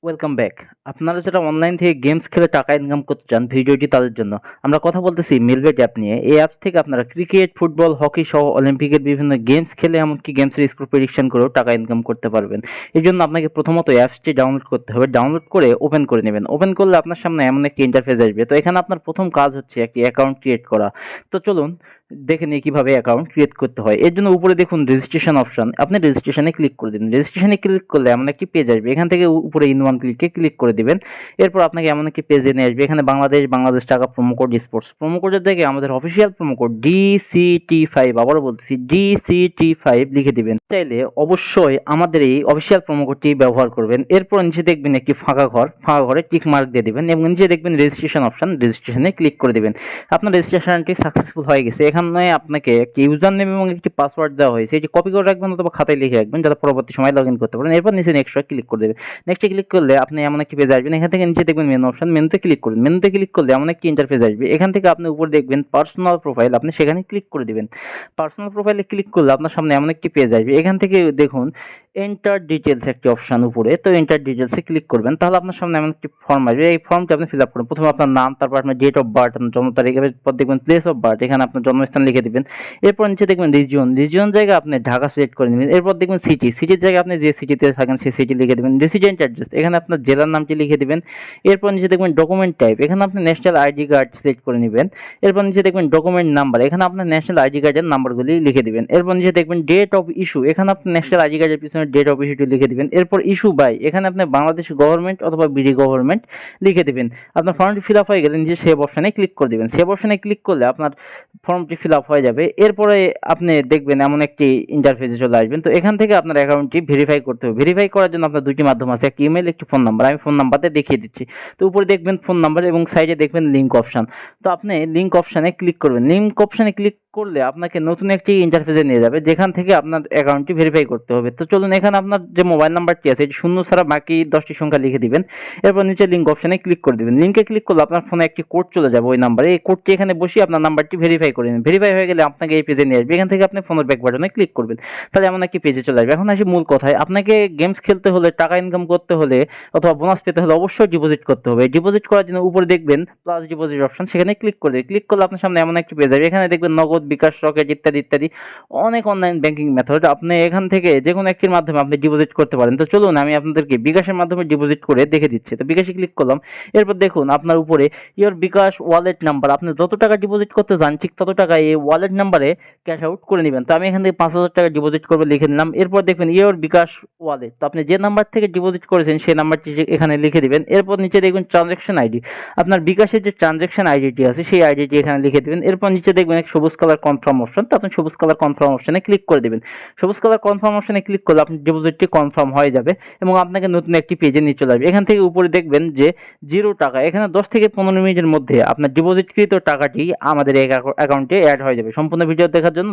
Welcome back. আপনারা যারা online থেকে গেমস খেলে টাকা ইনকাম করতে চান, ভিডিওটি তাদের জন্য। আমরা কথা বলতেছি মিলবেট অ্যাপ নিয়ে। এই অ্যাপস থেকে আপনারা ক্রিকেট, ফুটবল, হকি সহ অলিম্পিকের বিভিন্ন গেমস খেলে এমনকি গেমসের স্কোর প্রেডিকশন করেও টাকা ইনকাম করতে পারবেন। এই জন্য আপনাকে প্রথমত অ্যাপসটি ডাউনলোড করতে হবে। ডাউনলোড করে ওপেন করে নেবেন। ওপেন করলে আপনার সামনে এমন একটি ইন্টারফেস আসবে। তো এখানে আপনার প্রথম কাজ হচ্ছে একটি অ্যাকাউন্ট ক্রিয়েট করা। তো চলুন দেখে নিই কিভাবে অ্যাকাউন্ট ক্রিয়েট করতে হয়। এর জন্য উপরে দেখুন রেজিস্ট্রেশন অপশন, আপনি রেজিস্ট্রেশনে ক্লিক করে দিন। রেজিস্ট্রেশনে ক্লিক করলে এমন একটি পেজ আসবে। এখান থেকে উপরে ইন ওয়ান ক্লিকে ক্লিক করে দিবেন। এরপর আপনাকে এমন একটি পেজে নিয়ে আসবে। এখানে বাংলাদেশ টাকা প্রোমো কোড স্পোর্টস, প্রোমো কোডের জায়গায় আমাদের অফিসিয়াল প্রোমো কোড DCT5, আবারও বলতেছি DCT5 লিখে দিবেন। চাইলে অবশ্যই আমাদের এই অফিসিয়াল প্রোমো কোডটি ব্যবহার করবেন। এরপর নিচে দেখবেন একটি ফাঁকা ঘর, ফাঁকা ঘরে টিক মার্ক দিয়ে দিবেন এবং নিচে দেখবেন রেজিস্ট্রেশন অপশন, রেজিস্ট্রেশনে ক্লিক করে দিবেন। আপনার রেজিস্ট্রেশনটি সাকসেসফুল হয়ে গেছে। এখানে আপনাকে একটি ইউজার নেম এবং একটি পাসওয়ার্ড দেওয়া হয়েছে। এটি কপি করে রাখবেন অথবা খাতায় লিখে রাখবেন যাতে পরবর্তী সময় লগ ইন করতে পারেন। এরপর নিচে নেক্সটে ক্লিক করে দেবেন। নেক্সটে ক্লিক করলে আপনি এমন একটি পেজে আসবেন। এখান থেকে নিচে দেখবেন মেনু অপশন, মেনুতে ক্লিক করুন। মেনুতে ক্লিক করলে এমন একটি ইন্টারফেস আসবে। এখান থেকে আপনি উপরে দেখবেন পার্সোনাল প্রোফাইল, আপনি সেখানে ক্লিক করে দিবেন। পার্সোনাল প্রোফাইলে ক্লিক করলে আপনার সামনে এমন একটি পেজ আসবে। এখান থেকে দেখুন এন্টার ডিটেলস একটি অপশন উপরে, তো এন্টার ডিটেলসে ক্লিক করবেন। তাহলে আপনার সামনে এমন একটি ফর্ম আসবে। এই ফর্মটি আপনি ফিল আপ করুন। প্রথমে আপনার নাম, তারপর আপনার ডেট অফ বার্থ, আপনার জন্ম তারিখ, এরপর দেখবেন প্লেস অফ বার্থ, এখানে আপনার জন্মস্থান লিখে দিবেন। এরপর নিচে দেখবেন রিজিয়ন, রিজিয়ন জায়গায় আপনি ঢাকা সিলেক্ট করে নেবেন। এরপর দেখবেন সিটি, সিটির জায়গায় আপনি যে সিটিতে থাকেন সেই সিটি লিখে দেবেন। রেসিডেন্ট অ্যাড্রেস, এখানে আপনার জেলার নামটি লিখে দিবেন। এরপর নিচে দেখবেন ডকুমেন্ট টাইপ, এখানে আপনি ন্যাশনাল আইডি কার্ড সিলেক্ট করে নেবেন। এরপর নিচে দেখবেন ডকুমেন্ট নাম্বার, এখানে আপনার ন্যাশনাল আইডি কার্ডের নাম্বারগুলি লিখে দিবেন। এরপর নিচে দেখবেন ডেট অফ ইস্যু, এখানে আপনি ন্যাশনাল আইডি কার্ডের পিছনে ডেট অফ ইস্যুটি লিখে দিবেন। এরপর ইস্যু বাই, এখানে আপনি বাংলাদেশ গভর্নমেন্ট অথবা বিডি গভর্নমেন্ট লিখে দিবেন। আপনার ফর্মটি ফিল আপ হয়ে গেলে নিচে সেভ অপশনে ক্লিক করে দিবেন। সেভ অপশনে ক্লিক করলে আপনার ফর্মটি ফিল আপ হয়ে যাবে। এরপরে আপনি দেখবেন এমন একটি ইন্টারফেসে চলে আসবেন। তো এখান থেকে আপনার অ্যাকাউন্টটি ভেরিফাই করতে হবে। ভেরিফাই করার জন্য আপনার দুটি মাধ্যম আছে, একটি ইমেল, একটি ফোন নাম্বার। আমি ফোন নাম্বারটা দেখিয়ে দিচ্ছি। তো উপরে দেখবেন ফোন নাম্বার এবং সাইডে দেখবেন লিঙ্ক অপশন। তো আপনি লিঙ্ক অপশনে ক্লিক করবেন। লিঙ্ক অপশনে ক্লিক করলে আপনাকে নতুন একটি ইন্টারফেসে নিয়ে যাবে যেখান থেকে আপনার অ্যাকাউন্টটি ভেরিফাই করতে হবে। তো চলুন এখানে আপনার যে মোবাইল নাম্বারটি আছে এটি শূন্য ছাড়া বাকি 10টি সংখ্যা লিখে দিবেন। এরপর নিচে লিঙ্ক অপশনে ক্লিক করে দিবেন। লিঙ্কে ক্লিক করলে আপনার ফোনে একটি কোড চলে যাবে ওই নাম্বারে। এই কোডটি এখানে বসিয়ে আপনার নাম্বারটি ভেরিফাই করে নিন। ভেরিফাই হয়ে গেলে আপনাকে এই পেজে নিয়ে আসবে। এখান থেকে আপনি ফোনের ব্যাক বাটনে ক্লিক করবেন। তাহলে এমন একটি পেজে চলে আসবে। এখন আসি মূল কথায়। আপনাকে গেমস খেলতে হলে, টাকা ইনকাম করতে হলে অথবা বোনাস পেতে হলে অবশ্যই ডিপোজিট করতে হবে। ডিপোজিট করার জন্য উপরে দেখবেন প্লাস ডিপোজিট অপশন, সেখানে ক্লিক করে ক্লিক করলে আপনার সামনে এমন একটি পেজ আসবে। এখানে দেখবেন নগদ, বিকাশ, রকেট ইত্যাদি ইত্যাদি অনেক অনলাইন ব্যাংকিং মেথড। আপনি এখান থেকে যে কোনো একটির মাধ্যমে আপনি ডিপোজিট করতে পারেন। তো চলুন আমি আপনাদেরকে বিকাশের মাধ্যমে ডিপোজিট করে দেখে দিচ্ছি। তো বিকাশে ক্লিক করলাম। এরপর দেখুন আপনার উপরে ইওর বিকাশ ওয়ালেট নাম্বার, আপনি যত টাকা ডিপোজিট করতে চান ঠিক তত টাকা এই ওয়ালেট নাম্বারে ক্যাশ আউট করে নেবেন। তো আমি এখান থেকে 5,000 টাকা ডিপোজিট করবে লিখে নিলাম। এরপর দেখবেন ইওর বিকাশ ওয়ালেট, তো আপনি যে নাম্বার থেকে ডিপোজিট করেছেন সেই নাম্বারটি এখানে লিখে দিবেন। এরপর নিচে দেখবেন ট্রানজ্যাকশন আইডি, আপনার বিকাশের যে ট্রানজ্যাকশন আইডিটি আছে সেই আইডিটি এখানে লিখে দিবেন। এরপর নিচে দেখবেন এক সবুজ কালার কনফার্ম অপশন, তো আপনি সবুজ কালার কনফার্ম অপশনে ক্লিক করে দিবেন। সবুজ কালার কনফার্ম অপশনে ক্লিক করলে আপনার ডিপোজিটটি কনফার্ম হয়ে যাবে এবং আপনাকে নতুন একটি পেজে নিয়ে চলে আসবে। এখান থেকে উপরে দেখবেন যে 0 টাকা, এখানে 10 থেকে 15 মিনিটের মধ্যে আপনার ডিপোজিটকৃত টাকাটি আমাদের এই অ্যাকাউন্টে অ্যাড হয়ে যাবে। সম্পূর্ণ ভিডিও দেখার জন্য